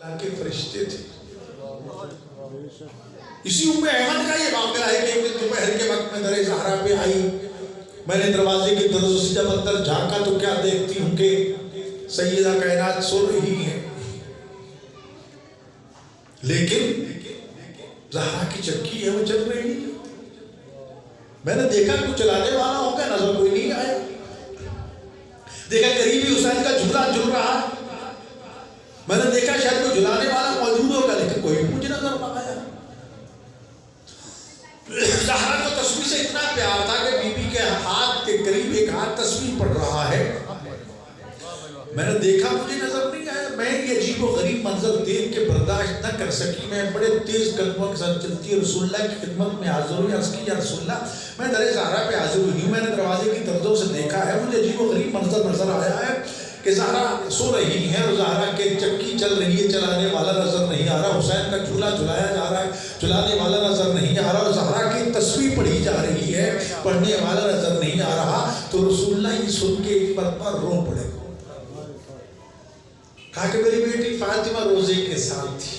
اللہ کے فرشتے تھے. اسی ام ایمن کا یہ واقعہ ہے کہ ایک دن دوپہر کے وقت میں در زہرا پہ آئی. میں نے دروازے کی طرف سے جب اندر جھانکا تو کیا دیکھتی ہوں کہ سیدہ کائنات سو رہی ہے، لیکن زہرا کی چکی ہے وہ چل رہی ہے. میں نے دیکھا کوئی چلانے والا ہوگا، نظر کوئی نہیں آیا. دیکھا قریبی حسین کا جھولا جھل رہا ہے. میں نے دیکھا شاید کوئی جھلانے والا موجود ہوگا، لیکن کوئی مجھے نظر نہ آیا. زہرا کو تصویر سے اتنا پیار تھا کہ بی بی کے ہاتھ کے قریب ایک ہاتھ تصویر پڑھ رہا ہے. میں نے دیکھا مجھے نظر نہیں آیا. میں یہ عجیب و غریب منظر دیکھ کے برداشت نہ کر سکی. میں بڑے تیز قدموں کے ساتھ چلتی ہے رسول اللہ کی خدمت میں حاضر ہوئی. عرض کی یا رسول اللہ میں در زہرا پہ حاضر ہوئی ہوں. میں نے دروازے کی طرفوں سے دیکھا ہے، مجھے عجیب و غریب منظر نظر آیا ہے کہ زہرا سو رہی ہے اور زہرا کے چکی چل رہی ہے، چلانے والا نظر نہیں آ رہا. حسین کا جھولا جھلایا جا رہا ہے، چلانے والا نظر نہیں آ رہا. اور زہرا کی تصویر پڑھی جا رہی ہے، پڑھنے والا نظر نہیں آ رہا. تو رسول اللہ یہ سن کے ایک مرتبہ رو پڑے. کہا کہ میری بیٹی فاطمہ روزے کے ساتھ تھی.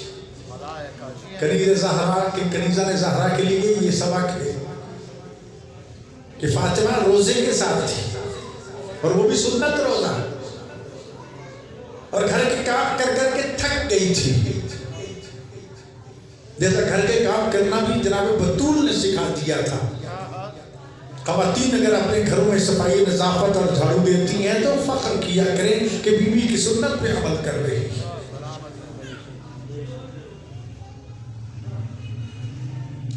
کنیز زہرا کے کنیزہ نے زہرا کے لیے یہ سبق ہے کہ فاطمہ روزے کے ساتھ تھی، اور وہ بھی سنت روزہ، اور گھر کے کام کر کر کے تھک گئی تھی. جیسا گھر کے کام کرنا بھی جناب بطول نے سکھا دیا تھا. خواتین اگر اپنے گھروں میں صفائی نظافت اور جھاڑو دیتی ہیں تو فخر کیا کریں کہ بی بی کی سنت پہ عمل کر رہی ہے.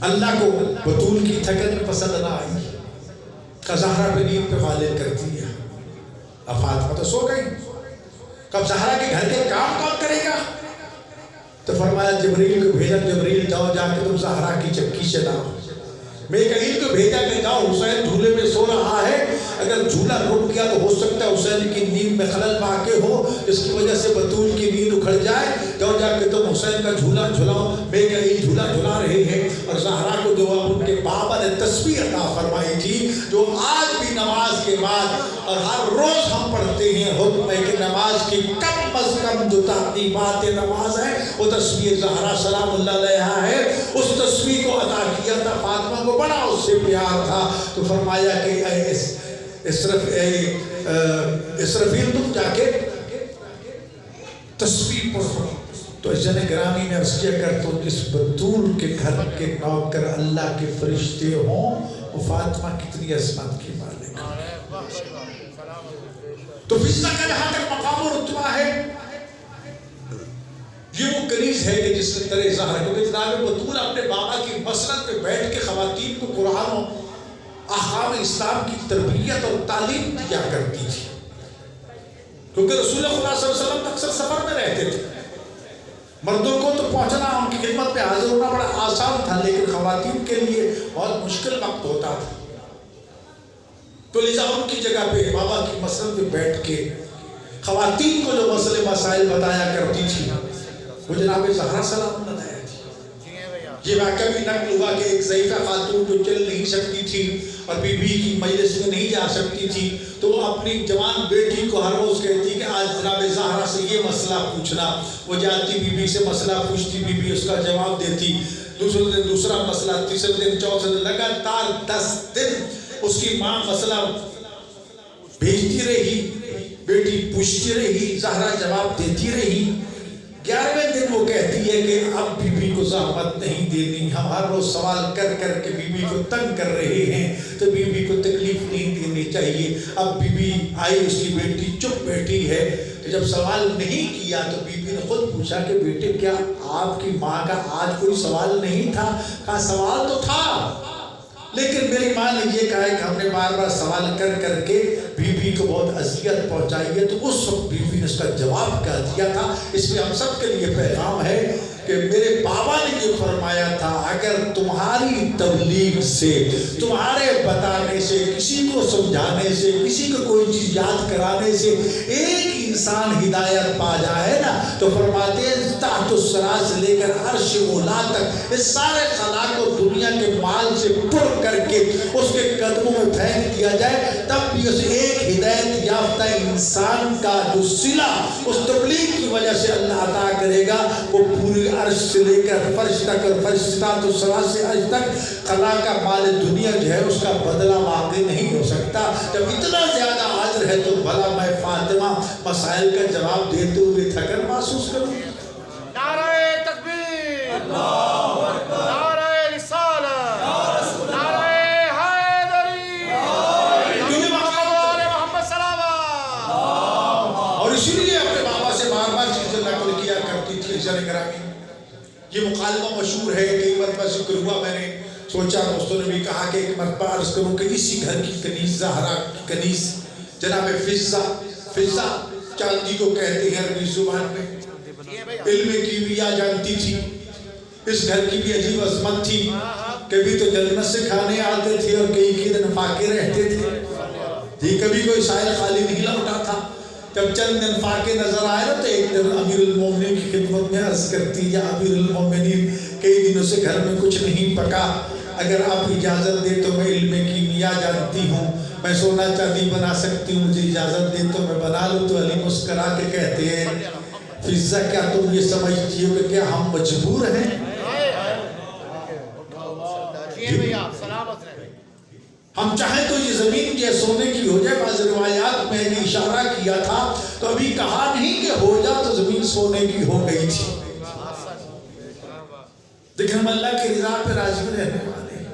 اللہ کو بطول کی تھکن پسند نہ آئی. زہرا پہ نیند پہ غالب کر دیا. اب فاطمہ تو سو گئی. کب زہرا کے گھر کے کام کون کرے گا؟ تو فرمایا جبریل کو بھیجا، جبریل جاؤ جا کے تم زہرا کی چکی چلاؤ. میکائیل کو بھیجا کہ جاؤ حسین جھولے میں سو رہا ہے، اگر جھولا رک گیا تو ہو سکتا ہے حسین کی نیند میں خلل واقع ہو جس کی وجہ سے بطول کی نیند اکھڑ جائے. جاؤ جا کے تم حسین کا جھولا جھلاؤ. میکائیل جھولا جھلا رہے ہیں، اور زہرا کو جو ان کے بابا نے تسبیح عطا فرمائی تھی جو آج بھی نماز کے بعد اور ہر روز ہم پڑھتے ہیں، حکم ہے کہ نماز کی کم از کم جو تعظیمات نماز ہے وہ تسبیح زہرا سلام اللہ علیہا ہے. اس تسبیح کو عطا کیا تھا فاطمہ کو، بڑا اس سے پیار تھا. تو فرمایا کہ اسرافیل تم جا کے تسبیح پڑھو. تو جن گرامی میں عرض کیا کرتا ہوں جس بطول کے گھر کے نوکر اللہ کے فرشتے ہوں وہ فاطمہ کتنی عظمت کی مالک ہے. تو فضہ کا جہاں تک مقام و رتبہ ہے، یہ وہ کنیز ہے کہ جس طرح زہرا، کیونکہ جناب بطول اپنے بابا کی مسند پہ بیٹھ کے خواتین کو قرآن و احکام اسلام کی تربیت اور تعلیم دیا کرتی تھی. کیونکہ رسول خدا صلی اللہ علیہ وسلم اکثر سفر میں رہتے تھے. مردوں کو تو پہنچنا ان کی خدمت پہ حاضر ہونا بڑا آسان تھا، لیکن خواتین کے لیے بہت مشکل وقت ہوتا تھا. تو لہذا ان کی جگہ پہ بابا کی مسند پہ بیٹھ کے خواتین کو جو مسئلے مسائل بتایا کرتی تھی وہ جناب زہرا سلام بتایا تھی. یہ واقعہ بھی نقل ہوا کہ ایک ضعیفہ خاتون جو چل نہیں سکتی تھی اور بی بی کی مجلس میں نہیں جا سکتی تھی، تو وہ اپنی جوان بیٹی کو ہر روز کہتی کہ آج جناب زہرا سے یہ مسئلہ پوچھنا. وہ جاتی بی بی سے مسئلہ پوچھتی، بی بی اس کا جواب دیتی. دوسرے دن دوسرا مسئلہ، تیسرے دن چوتھے دن، لگاتار 10 دن اس کی ماں مسئلہ بھیجتی رہی، بیٹی پوچھتی رہی، زہرا جواب دیتی رہی. 11ویں دن وہ کہتی ہے کہ اب بی بی کو زحمت نہیں دینی، ہم ہر روز سوال کر کر کے بی بی کو تنگ کر رہے ہیں، تو بی بی کو تکلیف نہیں دینی چاہیے. اب بی بی آئی، اس کی بیٹی چپ بیٹھی ہے. تو جب سوال نہیں کیا تو بی بی نے خود پوچھا کہ بیٹے کیا آپ کی ماں کا آج کوئی سوال نہیں تھا؟ کہا سوال تو تھا، لیکن میری ماں نے یہ کہا کہ ہم نے بار بار سوال کر کر کے بی بی کو بہت اذیت پہنچائی ہے. تو اس وقت بی بی نے اس کا جواب کیا دیا تھا. اس میں ہم سب کے لیے پیغام ہے کہ میرے بابا نے یہ فرمایا تھا اگر تمہاری تبلیغ سے، تمہارے بتانے سے، کسی کو سمجھانے سے، کسی کو کوئی چیز یاد کرانے سے ایک انسان ہدایت پا جائے نا، تو فرماتے ہیں تحت الثری سے لے کر عرش اولا تک اس سارے خلا کو دنیا کے مال سے پر کر کے اس کے قدموں میں پھینک دیا جائے، تب بھی اسے ایک ہدایت یافتہ انسان کا جو صلہ اس تبلیغ کی وجہ سے اللہ عطا کرے گا، وہ پوری عرش سے لے کر فرش تک اور فرشتات و سرا سے عرش تک خلا کا مال دنیا جو ہے اس کا بدلہ واقع نہیں ہو سکتا۔ جب اتنا زیادہ اجر ہے تو بھلا میں فاطمہ مسائل کا جواب دیتے ہوئے تھکن محسوس کروں؟ نعرہ تکبیر، اللہ اکبر، نعرہ رسالت، نعرہ حیدری، محمد صلوات۔ اور اسی لیے اپنے بابا سے بار بار چیزیں نقل کیا کرتی تھی عزیزان گرامی۔ یہ مکالمہ مشہور ہے، کئی مرتبہ ذکر ہوا، میں نے سوچا دوستوں نے بھی کہا کہ ایک مرتبہ عرض کروں کہ اسی گھر کی کنیز زہرا کی کنیز جناب فضہ چاندی کو کہتے ہیں عربی زبان میں، علم کیمیا جانتی تھی، اس گھر کی بھی عجیب عظمت تھی، کبھی تو جنت سے کھانے آتے تھے اور کئی دن فاقے رہتے تھے جی، کبھی کوئی سائل خالی نہیں لوٹا تھا۔ جب چند دن فاقے نظر آئے نا تو ایک دن امیر المومنین کی خدمت میں عرض کرتی، یا امیر المومنین کئی دنوں سے گھر میں کچھ نہیں پکا، اگر آپ اجازت دے تو میں علم کیمیا جانتی ہوں، میں سونا چاندی بنا سکتی ہوں، مجھے اجازت دے تو میں بنا لوں۔ تو علی مسکرا کے کہتے ہیں، فضہ کیا تم یہ سمجھتی ہو کہ کیا ہم مجبور ہیں؟ ہم چاہیں تو یہ زمین کے سونے کی ہو جائے۔ بعض روایات میں نے اشارہ کیا تھا تو ابھی کہا نہیں کہ ہو جا تو زمین سونے کی ہو گئی تھی، لیکن ہم اللہ کی رضا پہ راضی رہنے والے ہیں۔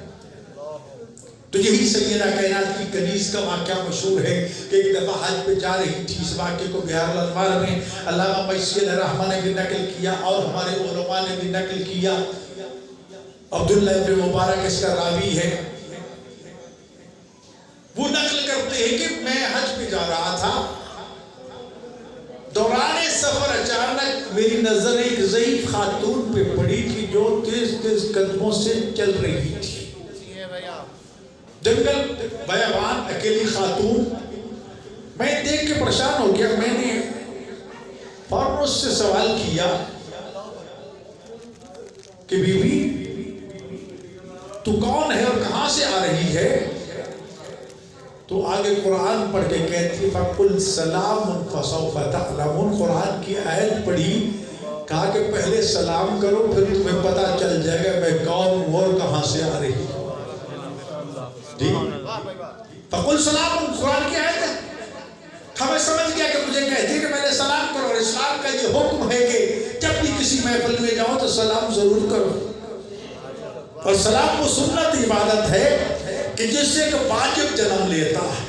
تو یہی سیدہ کائنات کی کنیز کا واقعہ مشہور ہے کہ ایک دفعہ حج پہ جا رہی تھی۔ اس واقعے کو بہار الانوار میں علامہ مسیح الرحمہ نے بھی نقل کیا اور ہمارے علماء نے بھی نقل کیا۔ عبداللہ ابن مبارک اس کا راوی ہے، وہ نقل کرتے ہیں کہ میں حج پہ جا رہا تھا، دوران سفر اچانک میری نظر ایک ضعیف خاتون پہ پڑی تھی جو تیز تیز قدموں سے چل رہی تھی، جنگل بیابان اکیلی خاتون۔ میں دیکھ کے پریشان ہو گیا، میں نے فوراً اس سے سوال کیا کہ بی بی تو کون ہے اور کہاں سے آ رہی ہے؟ تو آگے قرآن پڑھ کے کہتی فَقُلْ سَلَامٌ فَسَوْفَ تَعْلَمُونَ، قرآن کی آیت پڑھی، کہا کہ پہلے سلام کرو پھر تمہیں پتا چل جائے گا میں کون ہوں اور کہاں سے آ رہی ہوں۔ جی فَقُلْ سَلَامٌ قرآن کی آیت ہے، ہمیں سمجھ گیا کہ مجھے کہتی ہے کہ پہلے سلام کرو، اور اسلام کا یہ حکم ہے کہ جب بھی کسی محفل میں جاؤ تو سلام ضرور کرو، اور سلام وہ سنت عبادت ہے کہ جس سے ایک واجب جنم لیتا ہے۔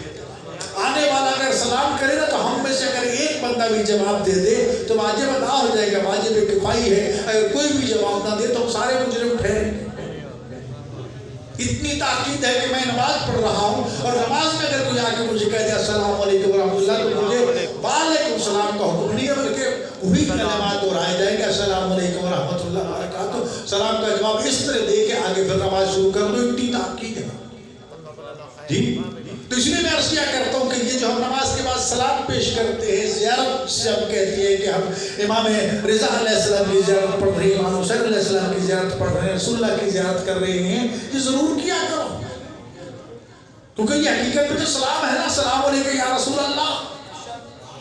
آنے والا اگر سلام کرے نا تو ہم میں سے اگر ایک بندہ بھی جواب دے دے تو واجب ادا ہو جائے گا، واجب کفائی ہے۔ اگر کوئی بھی جواب نہ دے تو ہم سارے مجرم ٹھہریں۔ اتنی تاکید ہے کہ میں نماز پڑھ رہا ہوں اور نماز میں اگر کوئی آ کے مجھے کہہ دے السلام علیکم ورحمۃ اللہ تو مجھے وعلیکم السلام کا حکم نہیں ہے، بلکہ وہی کلمات دہرائے جائیں گے، السلام علیکم ورحمۃ اللہ وبرکاتہ، سلام کا جواب اس طرح دے کے آگے پھر نماز شروع کر دو۔ اتنی تاکید ہے جی۔ تو اس لیے میں عرض کیا کرتا ہوں کہ یہ جو ہم نماز کے بعد سلام پیش کرتے ہیں، زیارت سے ہم کہتی ہے کہ ہم امام رضا علیہ السلام کی زیارت پڑھ رہے ہیں، امام حسین علیہ السلام کی زیارت پڑھ رہے ہیں، رسول اللہ کی زیارت کر رہے ہیں، یہ ضرور کیا کرو، کیونکہ یہ حقیقت میں جو سلام ہے نا، السلام علیکم یا رسول اللہ،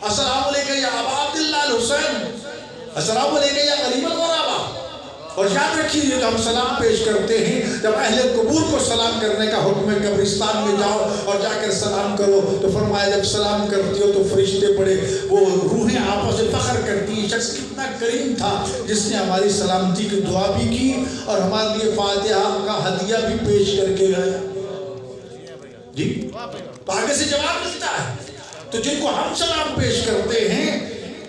السلام علیکم یا ابا عبداللہ الحسین، السلام علیکم یا غریب الغرابہ۔ اور یاد رکھیے کہ ہم سلام پیش کرتے ہیں، جب اہل قبور کو سلام کرنے کا حکم ہے، قبرستان میں جاؤ اور جا کر سلام کرو، تو فرمایا جب سلام کرتی ہو تو فرشتے پڑے، وہ روحیں آپس میں فخر کرتی ہیں، شخص کتنا کریم تھا جس نے ہماری سلامتی کی دعا بھی کی اور ہمارے لیے فاتحہ کا ہدیہ بھی پیش کر کے گئے جی۔ تو آگے سے جواب ملتا ہے۔ تو جن کو ہم سلام پیش کرتے ہیں،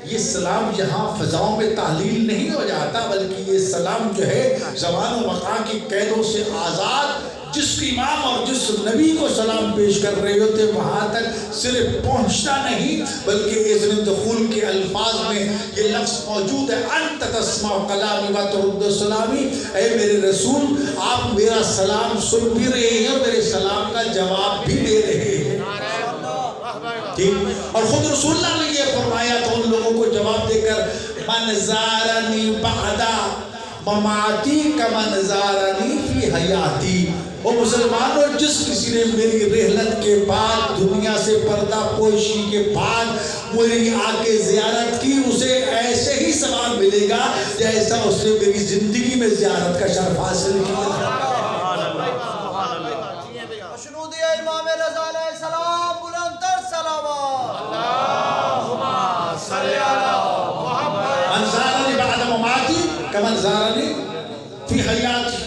یہ سلام یہاں فضاؤں میں تعلیل نہیں ہو جاتا، بلکہ یہ سلام جو ہے زبان و مکان کی قیدوں سے آزاد، جس امام اور جس نبی کو سلام پیش کر رہے ہوتے وہاں تک صرف پہنچنا نہیں بلکہ اذن دخول کے الفاظ میں یہ لفظ موجود ہے، انت تسمع کلامی و ترد سلامی، اے میرے رسول آپ میرا سلام سن بھی رہے ہیں اور میرے سلام کا جواب بھی دے رہے ہیں۔ اور خود رسول اللہ نے یہ فرمایا تو ان لوگوں کو جواب دے کر من زارنی بعد مماتی کمن زارنی فی حیاتی، او مسلمانوں، جس کسی نے میری رحلت کے بعد دنیا سے پردہ پوشی کے بعد میری آ کے زیارت کی، اسے ایسے ہی ثواب ملے گا جیسا اس نے میری زندگی میں زیارت کا شرف حاصل کیا۔ مشنودیہ امام رضا علیہ السلام بلند تر سلامات۔ اللہم صلی علی محمد۔ من زارنی بعد مماتی کمن زارنی فی حیاتی،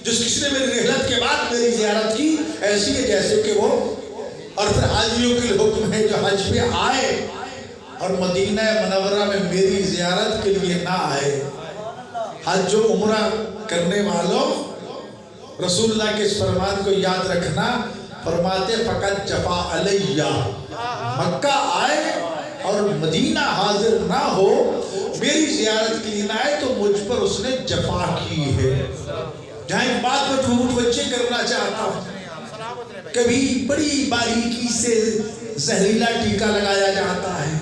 جس کسی نے میری رحلت کے بعد میری زیارت کی ایسی ہے جیسے کہ وہ، اور پھر حاجیوں کے حکم ہے جو حج پہ آئے اور مدینہ منورہ میں میری زیارت کے لیے نہ آئے۔ حج و عمرہ کرنے والوں رسول اللہ کے اس فرمان کو یاد رکھنا، فرماتے فقط جفا علیہ، مکہ آئے اور مدینہ حاضر نہ ہو، میری زیارت کے لیے نہ آئے تو مجھ پر اس نے جفا کی ہے۔ جہاں ایک بات میں جھوٹ بچے کرنا چاہتا ہوں، کبھی بڑی باریکی سے زہریلا ٹیکا لگایا جاتا ہے۔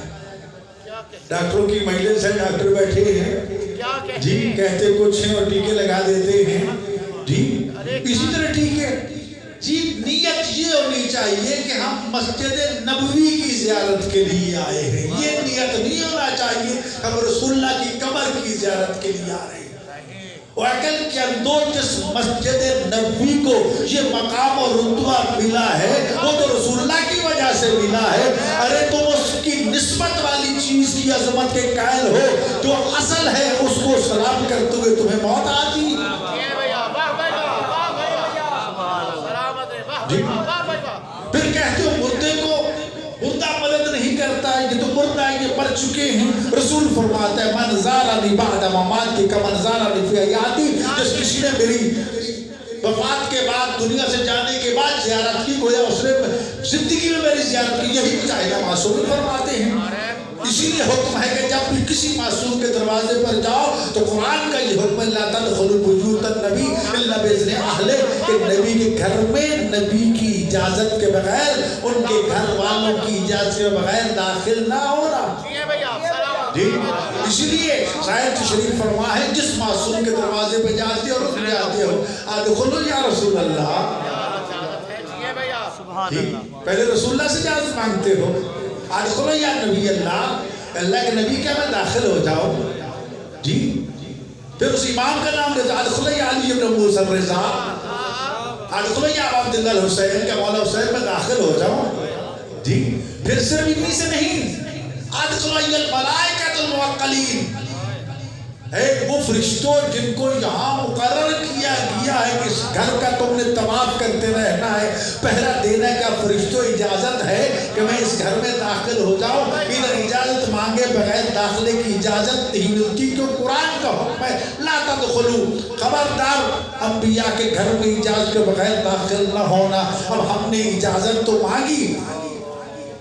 ڈاکٹروں کی مجلس ہے، ڈاکٹر بیٹھے ہیں جی، کہتے کچھ ہیں اور ٹیکے لگا دیتے ہیں جی، اسی طرح ٹھیک ہے جی۔ نیت یہ ہونی چاہیے کہ ہم مسجد نبوی کی زیارت کے لیے آئے ہیں، یہ نیت نہیں ہونا چاہیے ہم رسول اللہ کی قبر کی زیارت کے لیے آ رہے ہیں۔ وعقل کے اندر جس مسجد نبوی کو یہ مقام اور رتبہ ملا ہے وہ تو رسول اللہ کی وجہ سے ملا ہے۔ ارے تم اس کی نسبت والی چیز کی عظمت کے قائل ہو، جو اصل ہے اس کو سلام کرتے ہوئے تمہیں موت آتی۔ پھر کہتے ہو مردے کو مردہ مدد نہیں کرتا ہے، یہ تو مردہ ہے، یہ مر چکے ہیں۔ رسول فرماتا ہے من زارنی بعد مماتی کمن زارنی فی حیاتی، جس کسی نے میری وفات کے بعد دنیا سے جانے کے بعد زیارت کی، گویا اس نے زندگی میں میری زیارت کی۔ یہی چاہیے معصوم فرماتے ہیں۔ اسی لیے حکم ہے کہ جب بھی کسی معصوم کے دروازے پر جاؤ تو قرآن کا یہ حکم ہے لا تدخلوا بیوت النبی الا باذن اہلہ، کہ نبی کے گھر میں نبی کی اجازت کے بغیر، ان کے گھر والوں کی اجازت کے بغیر داخل نہ ہونا جی۔ اسی لیے شاید تشریف فرما ہے جس معصوم کے دروازے پہ جاتے ہو رک جاتے ہو، ادخلوا یا رسول اللہ جی، پہلے رسول اللہ سے اجازت مانگتے ہو، ادخلوا یا نبی اللہ، اللہ کے نبی کیا میں داخل ہو جاؤں جی۔ پھر اس امام کا نام لیتا، ادخلوا یا علی ابن موسیٰ الرضا، ادخلوا یا عبداللہ الحسین، کہ مولا حسین میں داخل ہو جاؤں جی۔ پھر صرف اتنی سے نہیں، ادخلوا یا الملائکۃ الموکلین، وہ فرشتوں جن کو یہاں مقرر کیا گیا ہے کہ اس گھر کا تم نے طواف کرتے رہنا ہے، پہرا دینا کا فرشتوں اجازت ہے کہ میں اس گھر میں داخل ہو جاؤں۔ ادھر اجازت مانگے بغیر داخلے کی اجازت نہیں ملتی، کیوں قرآن کا حکم ہے لا تدخلوا، خبردار انبیاء کے گھر میں اجازت کے بغیر داخل نہ ہونا۔ اب ہم نے اجازت تو مانگی،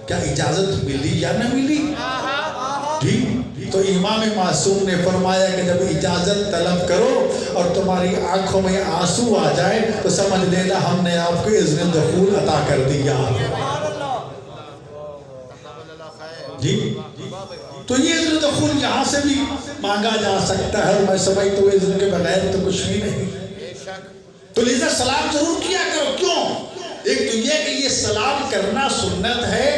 کیا اجازت ملی یا نہ ملی جی؟ تو امام معصوم نے فرمایا کہ جب اجازت طلب کرو اور تمہاری آنکھوں میں آنسو آ جائے تو سمجھ لینا ہم نے آپ کو اذن دخول عطا کر دیا جی۔ تو یہ اذن دخول یہاں سے بھی مانگا جا سکتا ہے، اور میں سمجھتا ہوں اذن کے بغیر تو کچھ بھی نہیں۔ تو لہذا سلام ضرور کیا کرو، کیوں؟ ایک تو یہ کہ یہ سلام کرنا سنت ہے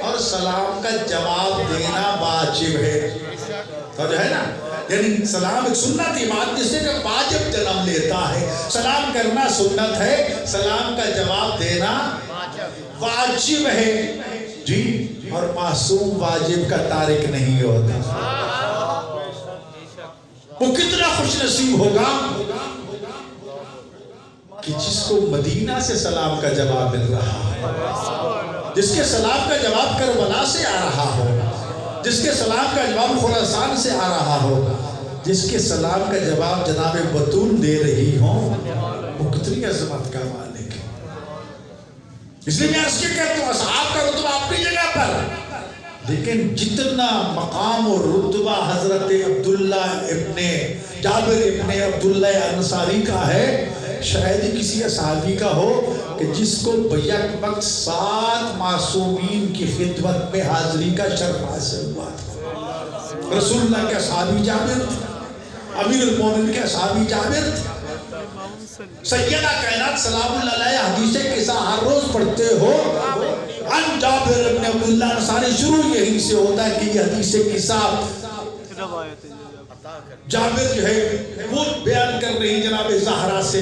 اور سلام کا جواب دینا واجب ہے، تو جو ہے نا، یعنی سلام ایک سنت بات جس سے کہ واجب جنم لیتا ہے۔ سلام کرنا سنت ہے، سلام کا جواب دینا واجب ہے جی، اور معصوم واجب کا تارک نہیں ہوتا۔ وہ کتنا خوش نصیب ہوگا کہ جس کو مدینہ سے سلام کا جواب مل رہا ہے، جس کے سلام کا جواب کربلا سے آ رہا ہو، جس کے سلام کا جواب خراسان سے آ رہا ہو، جس کے سلام کا جواب جناب بطول دے رہی ہوں، وہ کتنی عظمت کا مالک ہے۔ اس لیے میں عرض کرتا ہوں اصحاب کا رتبہ اپنی جگہ پر، لیکن جتنا مقام و رتبہ حضرت عبداللہ ابن جابر ابن عبداللہ انصاری کا ہے، شاید ہی کسی صحابی کا ہو کہ جس کو بیک وقت 7 معصومین کی خدمت میں حاضری کا شرف حاصل ہوا تھا۔ رسول اللہ کے صحابی جابر، امیر المومنین کے صحابی جابر، سیدہ کائنات سلام اللہ علیہ حدیث قصہ ہر روز پڑھتے ہو. ان جابر بن عبداللہ انصاری شروع یہی سے ہوتا ہے کہ یہ حدیث قصہ جابر جو ہے وہ بیان کر رہی جناب زہرا سے،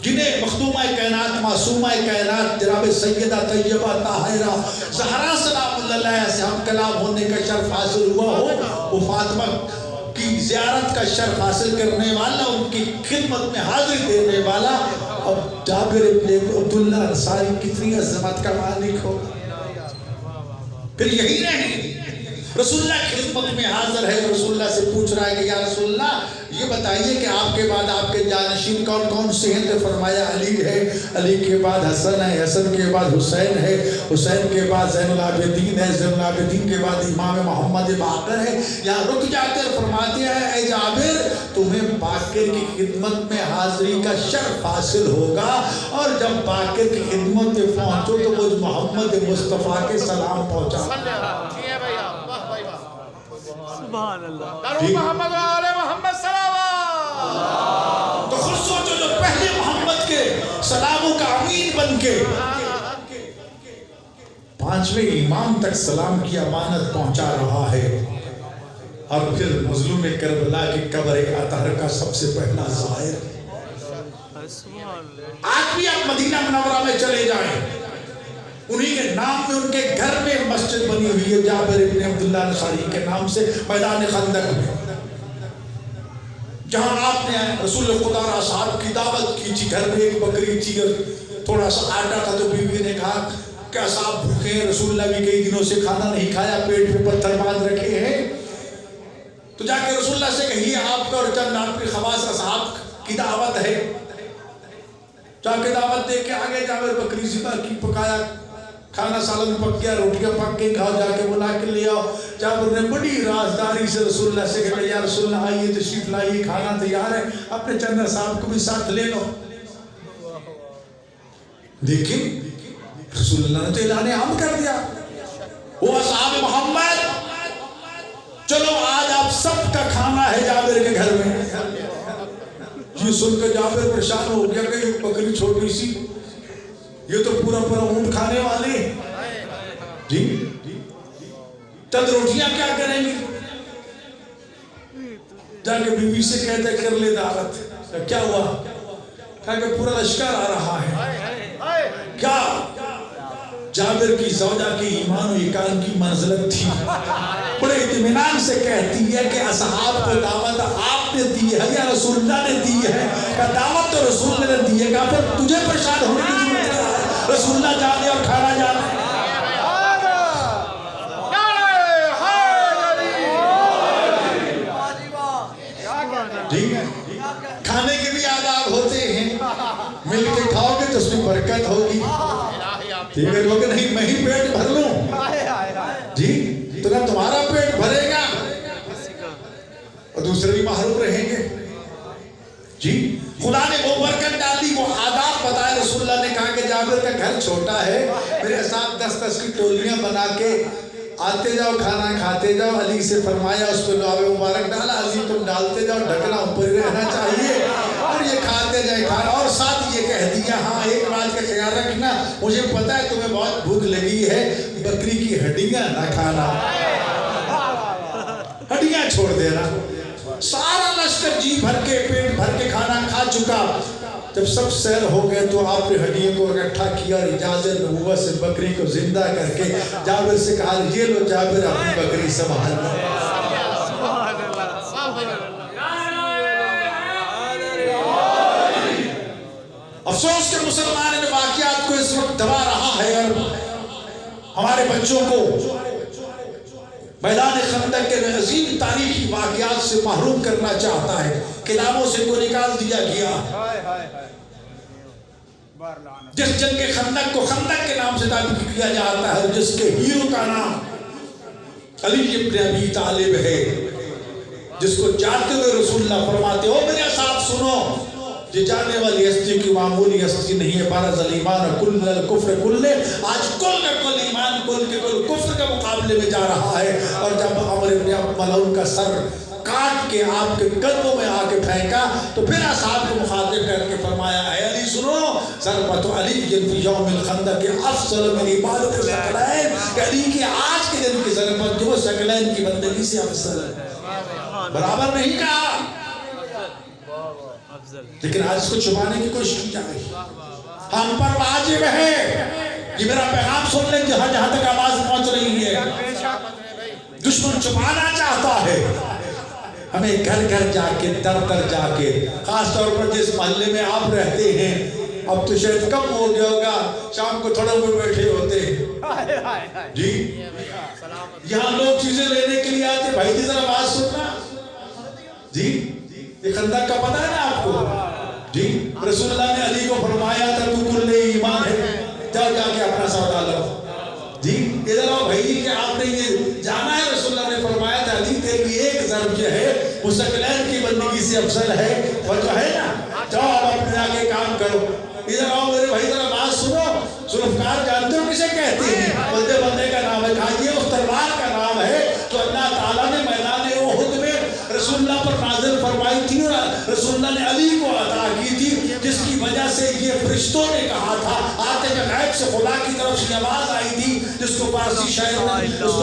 جنہیں مخدومہ کائنات معصومہ کائنات جناب سیدہ طیبہ طاہرہ زہرا سلام اللہ علیہ سے ہم کلام ہونے کا شرف حاصل ہوا ہو. وہ فاطمہ کی زیارت کا شرف حاصل کرنے والا، ان کی خدمت میں حاضری دینے والا. اب جابر بن عبداللہ انصاری کتنی عظمت کا مالک ہو. پھر یہی نہیں، رسول اللہ کی خدمت میں حاضر ہے، رسول اللہ سے پوچھ رہا ہے کہ یا رسول اللہ یہ بتائیے کہ آپ کے بعد آپ کے جانشین کون کون سے ہیں؟ تو فرمایا علی ہے، علی کے بعد حسن ہے، حسن کے بعد حسین ہے، حسین کے بعد زین العابدین ہے، زین العابدین کے بعد امام محمد باقر ہے. یہاں رک جاتے ہیں، فرماتے ہیں اے جابر تمہیں باقر کی خدمت میں حاضری کا شرف حاصل ہوگا، اور جب باقر کی خدمت میں پہنچو تو مجھ محمد مصطفیٰ کے سلام پہنچا. سبحان اللہ. محمد آل محمد صلوات. تو خود سوچو جو پہلے محمد کے سلاموں کا امین بن کے 5ویں امام تک سلام کی امانت پہنچا رہا ہے، اور پھر مظلوم کربلا کی قبر اطہر کا سب سے پہلا زائر. آج بھی آپ مدینہ منورہ میں چلے جائیں، انہی کے نام میں ان کے گھر میں مسجد بنی ہوئی ہے جابر بن عبداللہ انصاری کے نام سے میدان خندق میں، جہاں آپ نے رسول خدا اور اصحاب کی دعوت کی تھی. گھر میں ایک بکری تھی اور تھوڑا سا آٹا تھا، تو بیوی نے کہا کہ اصحاب بھوکے ہیں، رسول اللہ بھی کئی دنوں سے کھانا نہیں کھایا، پیٹ پہ پتھر باندھ رکھے ہیں. تو جا کے رسول اللہ سے کہیے آپ کا اور چند آپ کے خواص اصحاب کی دعوت ہے. جا کے دعوت دے کے آگے جابر بکری ذبح کی، پکایا، کھانا سالن پک گیا، روٹیاں پک گئی، کھاؤ، جا کے بلا کے لے آؤ. جابر نے بڑی رازداری سے رسول اللہ سے کہا یا رسول اللہ آئیے تشریف لائیے، کھانا تیار ہے، اپنے چند صاحب کو بھی ساتھ لے لو. لیکن رسول اللہ نے تو اعلان عام کر دیا، وہ اصحاب محمد چلو آج آپ سب کا کھانا ہے جابر کے گھر میں. یہ سن کے جابر پریشان ہو گیا کہ یہ بکری چھوٹی سی، یہ تو پورا پورا اونٹ کھانے والے جی، چند روٹیاں کیا کریں گے؟ جا کے بیوی سے کہتے کر لے دعوت. کیا ہوا؟ کہا کہ پورا لشکر آ رہا ہے. کیا؟ جابر کی زوجہ کی ایمان و ایقان کی منزلت تھی، بڑے اطمینان سے کہتی ہے کہ اصحاب کو دعوت آپ نے دی ہے یا رسول اللہ نے دی ہے؟ کہ دعوت تو رسول اللہ نے دی ہے. کہا پھر تجھے پریشان ہونے کی ضرورت ہے، رسول اللہ جانے اور کھانا جانے. کھانے کے بھی آداب ہوتے ہیں، مل کے کھاؤ گے تو اس میں برکت ہوگی. ٹھیک ہے لوگ نہیں میں ہی پیٹ بھر لوں جی تو نہ تمہارا پیٹ بھرے گا اور دوسرے بھی محروم رہیں گے جی. خدا نے وہ برکت ڈالی، وہ آداب بتائے. رسول اللہ نے کہا کہ جابر کا گھر چھوٹا ہے، میرے ساتھ 10 کی ٹولیاں بنا کے آتے جاؤ، کھانا کھاتے جاؤ. علی سے فرمایا، اس پہ دعا مبارک ڈالا، علی تم ڈالتے جاؤ، ڈھکنا اوپر ہی رہنا چاہیے اور یہ کھاتے جائے کھانا. اور ساتھ یہ کہہ دیا ہاں ایک بات کا خیال رکھنا، مجھے پتا ہے تمہیں بہت بھوک لگی ہے، بکری کی ہڈیاں نہ کھانا، ہڈیاں چھوڑ دینا. سارا لشکر جی بھر کے پیٹ بھر کے کھانا کھا چکا. جب سب سیر ہو گئے تو آپ نے ہڈیوں کو اکٹھا کیا اور اجازت نبوت سے بکری کو زندہ کر کے جابر سے کہا یہ لو جابر اپنی بکری سنبھال لو. افسوس کہ مسلمان ان واقعات کو اس وقت دبا رہا ہے اور ہمارے بچوں کو میدان خندق کے عظیم تاریخی واقعات سے محروم کرنا چاہتا ہے. کتابوں سے کو نکال دیا گیا. جس جنگ خندق کو خندق کے نام سے تعبیر کیا جاتا ہے، جس کے ہیرو کا نام علی ابن ابی طالب ہے، جس کو جاتے ہوئے رسول اللہ فرماتے ہو میرے ساتھ سنو، یہ جانے والی ہستی کی معمولی ہستی نہیں ہے. بارز الایمان کل الکفر کل، آج کل ایمان کل کے کل کفر کے مقابلے میں جا رہا ہے. اور جب عمر ابن ملعون کا سر کاٹ کاٹ کے آپ کے قدموں میں آ کے پھینکا تو پھر اصحاب کو مخاطب کر کے فرمایا اے علی سنو ضربت علی فی یوم الخندق افضل من عبادت الثقلین کہ علی کی آج کے دن کی ضربت جو ثقلین کی بندگی سے افضل ہے برابر نہیں کہا لیکن آج اس کو چھپانے کی کوشش کی جا رہی ہم پر واجب ہے یہ میرا پیغام سن لیں جہاں جہاں تک آواز پہنچ رہی ہے دشمن چھپانا چاہتا ہے ہمیں گھر گھر جا کے در در جا کے خاص طور پر جس محلے میں آپ رہتے ہیں اب تو شاید کم ہو گیا ہوگا شام کو تھوڑا میں بیٹھے ہوتے جی یہاں لوگ چیزیں لینے کے لیے آتے بھائی جی ذرا بات سننا جی یہ خندق کا پتہ ہے نا آپ کو جی رسول اللہ نے علی کو فرمایا تھا تو کل ایمان ہے جا جا کے اپنا سودا لو جی ادھر آؤ بھائی جی کہ آپ نے یہ جانا ہے رسول اللہ نے فرمایا تھا علی تیری ایک ضرب جو ہے وہ ثقلین کی بندگی سے افضل ہے اور جو ہے نا جاؤ آپ اپنے آگے کام کرو ادھر آؤ میرے بھائی ذرا بات سنو ذوالفقار جانتے ہو کسے کہتے ہیں بندے بندے کا نام ہے کہا یہ اس تلوار کا نام ہے تو اللہ تعالیٰ نے میدان احد میں رسول اللہ پر نازل فرمائی تھی اور رسول اللہ نے علی کو عطا کی تھی جس کی وجہ سے یہ فرشتوں نے کہا تھا آتے میں غیب سے خدا کی طرف سے آواز آئی تھی جس کو فارسی شاعر نے اس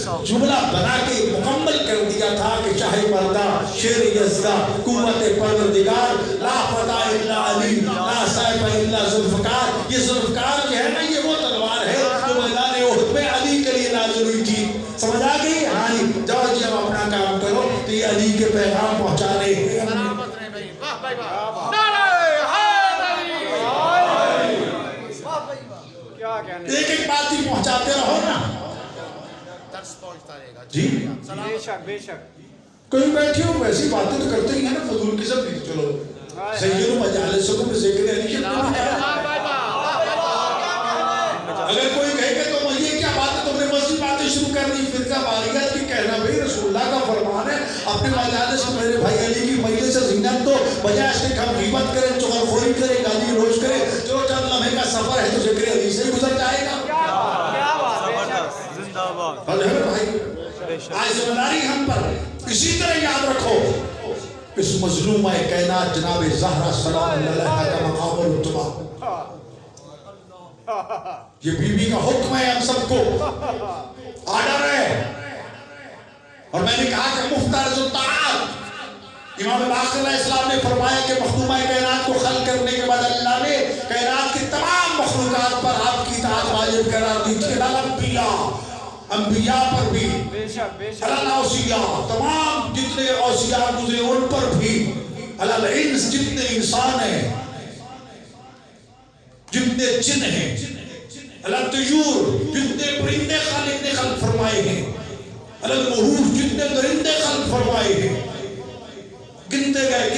کو جملہ بنا کے مکمل کر دیا تھا کہ چاہے مردہ شیر یزدہ قوت پروردگار لا فتح الا علی لا سیف الا ذوالفقار یہ ذوالفقار جو ہے نا یہ وہ تلوار ہے جو میدان احد میں علی کے لیے نازل ہوئی تھی سمجھ آ گئی ہاں جی جاؤ جی اب اپنا کام کرو تو یہ علی کے پیغام پہنچانے ایک ایک بات ہی پہنچاتے رہو نا جی بے شک بے شک کوئی بیٹھی ہو ویسی باتیں تو کرتے ہی ہیں نا فضول کی سب نہیں چلو سید مجالسکم میں ذکر علی کے اگر کوئی کہے کہ تم یہ کیا بات ہے تم نے مسجد باتیں شروع کر دی فرقہ واریت کی کہنا بھئی رسول اللہ کا فرمان ہے اپنے مجالس کو میرے بھائی علی کی مجلس سے زینت تو بجائے اس کے ہم غیبت کریں چغل خوری کریں گالی روش کریں جو چند لمحے کا سفر ہے تو ذکر علی سے ہی گزر جائے گا کیا بات زندہ باد آج ذمہ داری ہم پر اسی طرح یاد رکھو اس مظلومہ کائنات جناب زہرا سلام اللہ کا مقام اور رتبہ یہ بی بی کا حکم ہے ہم سب کو آرڈر ہے اور میں نے کہا کہ مفترض الطاعات امام باقر علیہ السلام نے فرمایا کہ مخدومہ کائنات کو خلق کرنے کے بعد اللہ نے کائنات کی تمام مخلوقات پر آپ کی اطاعت واجب قرار دی تھی انبیاء پر بھی اوصیاء تمام جتنے اوصیاء گزرے ان پر بھی الانس جتنے انسان ہیں جتنے جن ہیں الطیور جتنے پرندے خالق نے خلق فرمائے ہیں الوحوش جتنے درندے خلق فرمائے ہیں گنتے گئے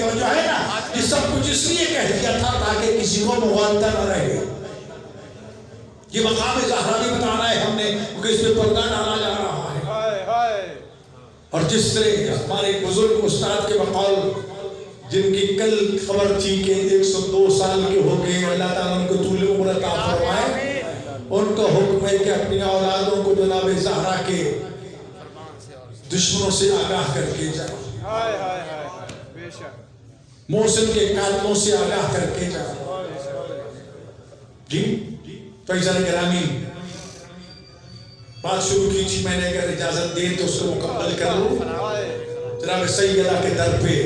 تو جو ہے نا یہ سب کچھ اس لیے کہہ دیا تھا تاکہ کسی کو مغالطہ نہ رہے یہ مقام زہرا بھی بتانا ہے ہم نے کیونکہ اس پہ پردہ ڈالا جا رہا ہے اور جس طرح ہمارے بزرگ استاد کے بقول جن کی کل خبر تھی کہ 102 سال کے ہو گئے اللہ تعالیٰ ان کو طول عمر عطا فرمائے ان کا حکم ہے کہ اپنی اولادوں کو جناب زہرا کے دشمنوں سے آگاہ کر کے جائے محسن کے کاتموں سے آگاہ کر کے جائے جی فیضان گرامی بات شروع کی تھی میں نے اگر اجازت دیں تو اس کو مکمل کر لوں جناب سیدہ کے در پہ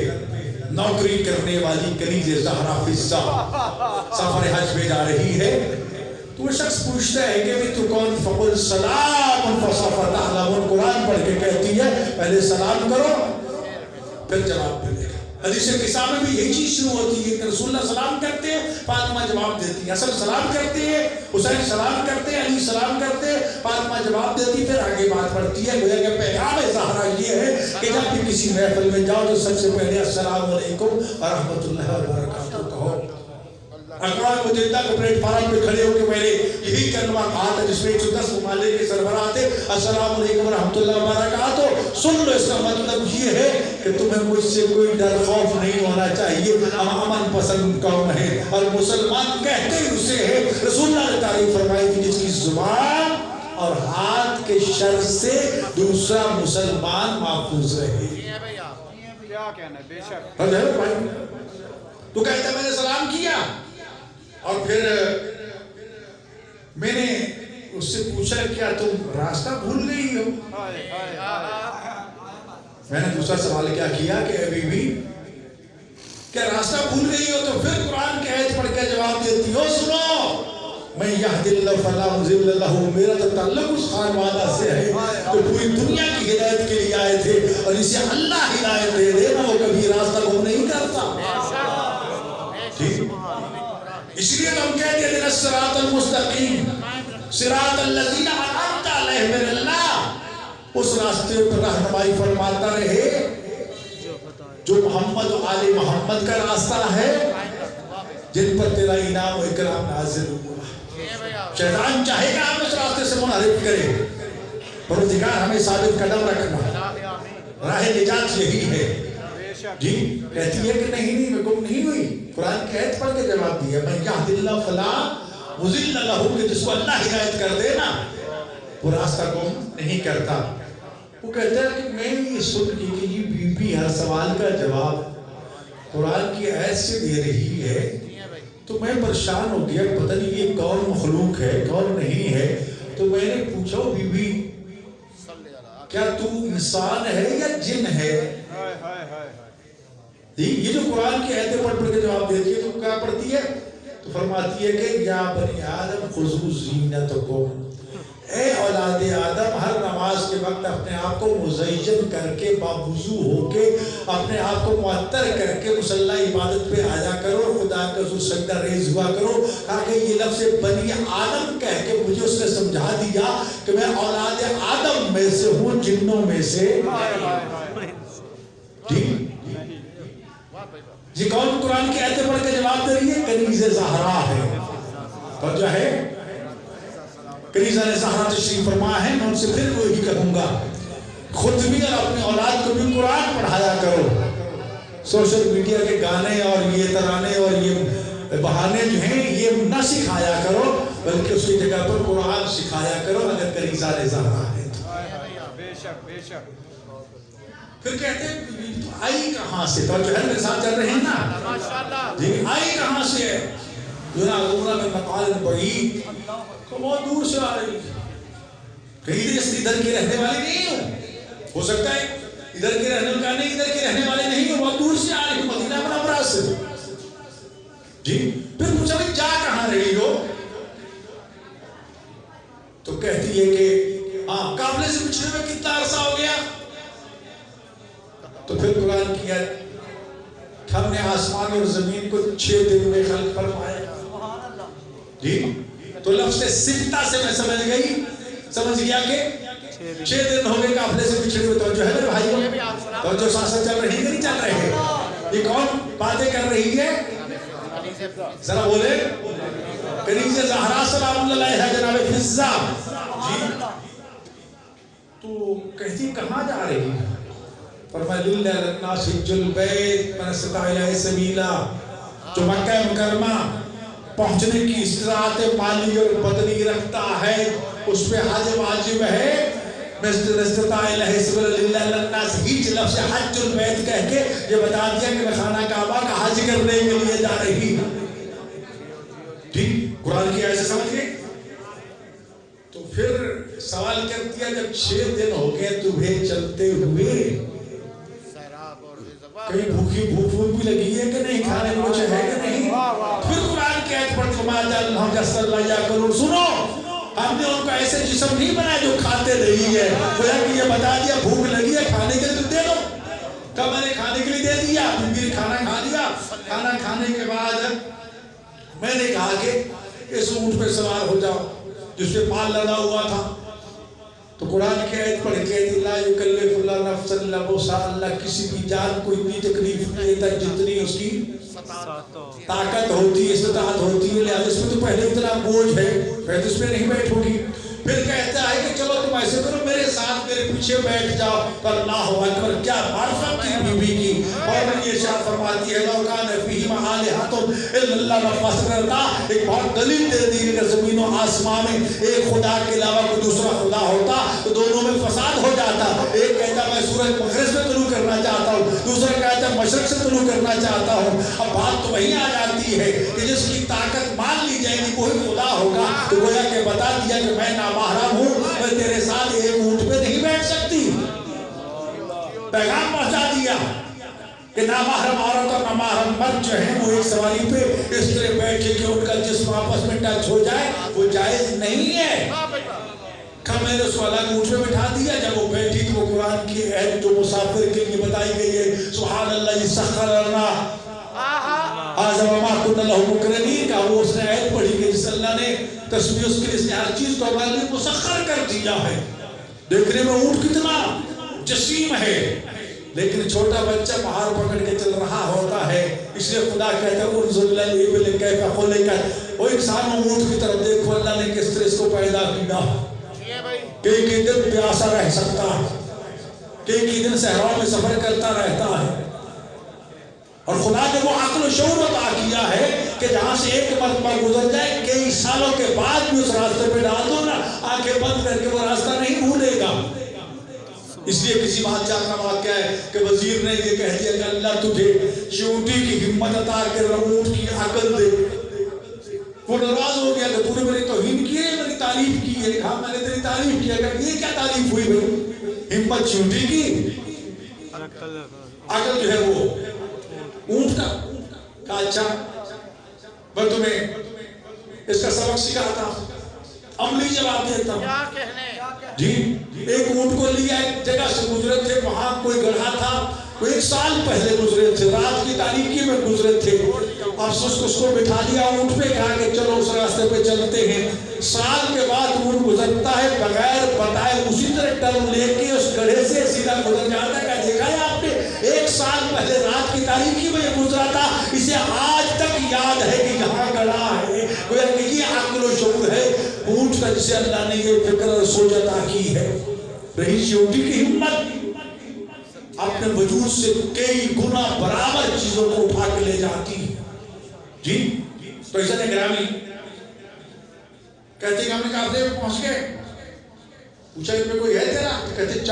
نوکری کرنے والی کنیز زہرا فضہ سفر حج میں جا رہی ہے تو وہ شخص پوچھتا ہے کہ تو کون فقل سلام فصفت احلام قرآن پڑھ کے کہتی ہے پہلے سلام کرو پھر جواب دے گا حدیث قصہ میں بھی یہی چیز شروع ہوتی ہے کہ رسول اللہ سلام کرتے ہیں فاطمہ جواب دیتی ہے حسن سلام کرتے ہیں حسین سلام کرتے ہیں علی سلام کرتے ہیں فاطمہ جواب دیتی پھر آگے بات پڑھتی ہے گویا کہ پیغام زہرا یہ ہے کہ جب بھی کسی محفل میں جاؤ تو سب سے پہلے السلام علیکم ورحمۃ اللہ وبرکاتہ کہو اقوام متحدہ کے پلیٹ فارم پہ کھڑے ہو کے میں نے یہی کلمہ کہا تھا جس میں 110 ممالک کے سربراہ تھے السلام علیکم ورحمۃ اللہ وبرکاتہ سن لو اس کا مطلب یہ ہے کہ تمہیں مجھ سے کوئی ڈر خوف نہیں ہونا چاہیے ہم امن پسند قوم ہیں اور مسلمان کہتے ہی اسے ہے رسول اللہ نے تعریف فرمائی تھی جس کی زبان اور ہاتھ کے شر سے دوسرا مسلمان محفوظ رہے. کیا کہنا ہے؟ بے شک. تو کہتا ہے میں نے سلام کیا اور پھر میں نے اس سے پوچھا کیا تم راستہ بھول گئی ہو؟ میں نے دوسرا سوال کیا کہ اے بی بی کیا راستہ بھول گئی ہو؟ تو پھر قرآن کی آیت پڑھ کے جواب دیتی ہو سنو میں یہد اللہ فلا مضل لہ. میرا تو تعلق اس خان والا سے ہے تو پوری دنیا کی ہدایت کے لیے آئے تھے اور اسے اللہ ہدایت دے دے نا وہ کبھی راستہ گم نہیں کرتا. اس لیے تو ہم کہتے ہیں الصراط المستقیم صراط الذین انعمت علیہم من اللہ. اس راستے پر رہنمائی فرماتا رہے جو محمد و آل محمد کا راستہ ہے جن پر تیرا انعام و اکرام نازل ہوا. شیطان چاہے گا ہم اس راستے سے منحرف کریں پروردگار ہمیں ثابت قدم رکھنا. راہ نجات یہی ہے. جی کہتی ہے کہ نہیں میں گم نہیں ہوئی. قرآن کی آیت پڑھ کے جواب دیا میں یہد اللہ فلا مضل لہ کہ جس کو اللہ ہدایت کر دے نا وہ راستہ گم نہیں کرتا. وہ کہتا ہے کہ میں یہ سن لی کہ یہ بی بی ہر سوال کا جواب قرآن کی آیت سے دے رہی ہے تو میں پریشان ہو گیا پتہ نہیں یہ کون مخلوق ہے کون نہیں ہے. تو میں نے پوچھا بی بی کیا تو انسان ہے یا جن ہے؟ یہ جو قرآن کی آیتیں پڑھ کے جواب دیتی ہے تو کیا پڑھتی ہے تو فرماتی ہے کہ یا بنی آدم خذوا زینتکم. اے اولاد آدم ہر نماز کے وقت اپنے آپ کو مزین کر کے باوضو ہو کے اپنے آپ کو معطر کر کے مصلی عبادت پہ آیا کرو خدا کا حضور سجدہ ریز ہوا کرو. تاکہ یہ لفظ بنی آدم کہہ کے مجھے اس نے سمجھا دیا کہ میں اولاد آدم میں سے ہوں جنوں میں سے. یہ کون قرآن کی آیتیں پڑھ کے جواب دے رہی ہے؟ کنیز زہرا ہے. اور جو ہے کنیزہ زہرا تشریف فرما ہے. میں ان سے پھر وہی کہوں گا خود بھی اور اپنے اولاد کو بھی قرآن پڑھایا کرو. سوشل میڈیا کے گانے اور یہ ترانے اور یہ بہانے جو ہیں یہ نہ سکھایا کرو بلکہ اس کی جگہ پر قرآن سکھایا کرو اگر کنیزہ زہرا ہے. بے شک بے شک. پھر کہتے ہیں آئی کہاں سے؟ تو جو ہے میرے ساتھ چل رہے ہیں نا جی آئی کہاں سے ہے؟ جو نا عمرہ میں مقال بعید تو بہت دور سے آ رہی کہیں ادھر کے رہنے والے نہیں ہو سکتا ہے ادھر کے رہنے کا نہیں ادھر کے رہنے والے نہیں ہو بہت دور سے آ رہی ہو مدینہ منورہ سے. جی پھر پوچھا بھائی جا کہاں رہی ہو؟ تو کہتی ہے کہ ہاں قافلے سے پچھڑے ہوئے کتنا عرصہ ہو گیا؟ تو پھر قرآن کی آیت ہم نے آسمان اور زمین کو 6 دن میں خلق فرمایا. جی تو لفظ سبتہ سے میں سمجھ گیا کہ 6 دن ہو گئے قافلے سے پچھڑے ہوئے. توجہ ہے میرے بھائی توجہ ساتھ چل رہی ہے نہیں چل رہے ہیں؟ یہ کون باتیں کر رہی ہے ذرا بولے؟ کنیز زہرا سلام اللہ علیہا جناب فضہ. جی تو کہتی کہاں جا رہی ہے؟ فرمایا للہ للناس حج البیت من استطاع الیہ سبیلا. جو مکہ مکرمہ پہنچنے کی استطاعت مالی اور بدنی رکھتا ہے اس پہ حج واجب ہے. من استطاع الیہ سبیلا للہ للناس حج لفظ حج البیت کہہ کے یہ بتا دیا کہ میں خانہ کعبہ کا حج کرنے کے لیے جا رہی ہوں. ٹھیک قرآن کی ایسے سمجھ گئے. تو پھر سوال کر دیا جب 6 دن ہو گئے تمہیں چلتے ہوئے کہیں بھوک بھی لگی ہے کہ نہیں کھانے کو کچھ ہے کہ نہیں؟ پھر قرآن کی آیت پڑھ کے ہم جس اللہ یا کرو سنو ہم نے ان کو ایسے جسم نہیں بنایا جو کھاتے نہیں ہے. گویا کہ یہ بتا دیا بھوک لگی ہے کھانے کے لیے تو دے دو. کب میں نے کھانے کے لیے دے دیا بی بی نے کھانا کھا لیا. کھانا کھانے کے بعد میں نے کہا کہ اس اونٹ پہ سوار ہو جاؤ جس پہ پال لگا ہوا تھا. تو قرآن کی آیت پڑھ کے لا یکلف اللہ نفسا الا وسعها. اللہ کسی بھی جان کو اتنی تکلیف نہیں دیتا جتنی اس کی طاقت ہوتی ہے استطاعت ہوتی ہے. لہذا اس میں تو پہلے اتنا بوجھ ہے پھر اس پہ نہیں بیٹھو گی. پھر کہتا ہے کہ چلو تم ایسے کرو میرے ساتھ میرے پیچھے بیٹھ جاؤ. اللہ اکبر کیا معرفت تھی بی بی کی. اور یہ ارشاد فرما آتی ہے لوکان فیہما آلہۃ الا اللہ فسرتا، ایک بہت دلیل دے دی کہ زمین و آسمان میں ایک خدا کے علاوہ کوئی دوسرا خدا ہوتا تو دونوں میں فساد ہو جاتا. ایک کہتا میں سورج مغرب سے طلوع کرنا چاہتا ہوں، دوسرا کہتا مشرق سے طلوع کرنا چاہتا ہوں. اب بات تو وہی آ جاتی ہے کہ جس کی طاقت مان لی جائے گی وہی خدا ہوگا. تو گویا کہ بتا دیا کہ میں نامحرم ہوں، میں تیرے ساتھ ایک اونٹ پہ نہیں بیٹھ سکتی. پیغام پہنچا دیا کہ نامحرم عورت اور نامحرم مرد جو ہیں وہ ایک سواری پہ اس طرح بیٹھے کہ ان کا جسم آپس میں ٹچ ہو جائے، وہ جائز نہیں ہے. میں نے اس کو الگ اونٹ پہ بٹھا دیا. جب وہ بیٹھی تو وہ قرآن کی عید جو مسافر کے لیے بتائی گئی ہے، سبحان اللہ سخر لنا ھذا وما كنا له مقرنین کا، وہ اس نے عید پڑھی کہ جس اللہ نے تسبیح اس کے لیے اس نے ہر چیز کو ہمارے لیے مسخر کر دیا ہے. دیکھنے میں اونٹ کتنا جسیم ہے لیکن چھوٹا بچہ پہاڑ پکڑ کے چل رہا ہوتا ہے. اس لیے خدا کہتا ہے انظر الی الابل کیف خلقت، وہ انسان اونٹ کی طرف دیکھو اللہ نے کس طرح اس کو پیدا کیا. کئی دن پیاسا رہ سکتا ہے، کئی دن صحراؤں میں سفر کرتا رہتا ہے، اور خدا نے وہ عقل و شعور عطا کیا ہے کہ جہاں سے ایک مرتبہ گزر جائے کئی سالوں کے بعد بھی اس راستے پہ ڈال دو نا، آنکھیں بند کر کے وہ راستہ نہیں بھولے گا. اس لیے کسی بادشاہ کا واقعہ ہے کہ وزیر نے یہ کہہ دیا کہ اللہ تجھے چیونٹی کی ہمت عطا کر اونٹ کی عقل دے. وہ ناراض ہو گیا کہ تو نے میری توہین کی ہے، میری تعریف کی ہے. کہا میں نے تیری تعریف کیا. کہ یہ کیا تعریف ہوئی بھائی؟ ہمت چیونٹی کی، عقل جو ہے وہ اونٹ کا. کہا اچھا میں تمہیں اس کا سبق سکھاتا ہوں، عملی جواب دیتا ہوں. جی ایک اونٹ کو لیا ایک جگہ سے گزرے تھے، وہاں کوئی گڑھا تھا، وہ 1 سال پہلے گزرے تھے، رات کی تاریکی میں گزرے تھے. اس کو بٹھا لیا اونٹ پہ، کہا کہ چلو اس راستے پہ چلتے ہیں. سال کے بعد اونٹ گزرتا ہے بغیر بتائے اسی طرح ٹرن لے کے اس گڑھے سے سیدھا گزر جاتا ہے. کہ دیکھا ہے آپ نے 1 سال پہلے رات کی تاریکی میں گزرا تھا، اسے آج تک یاد ہے کہ یہاں گڑھا ہے. گویا کہ یہ عقل و شعور ہے اونٹ کا جسے اللہ نے یہ فکر اور سوچ عطا کی ہے. رہی چیونٹی کی ہمت اپنے وجود سے کئی گنا برابر چیزوں کو اٹھا کے لے جاتی ہے. جی تو عزت گرامی کہتے ہیں کہ ہم نے کافلے میں پہنچ گئے. پوچھا کہ کوئی ہے تیرا؟ کہتے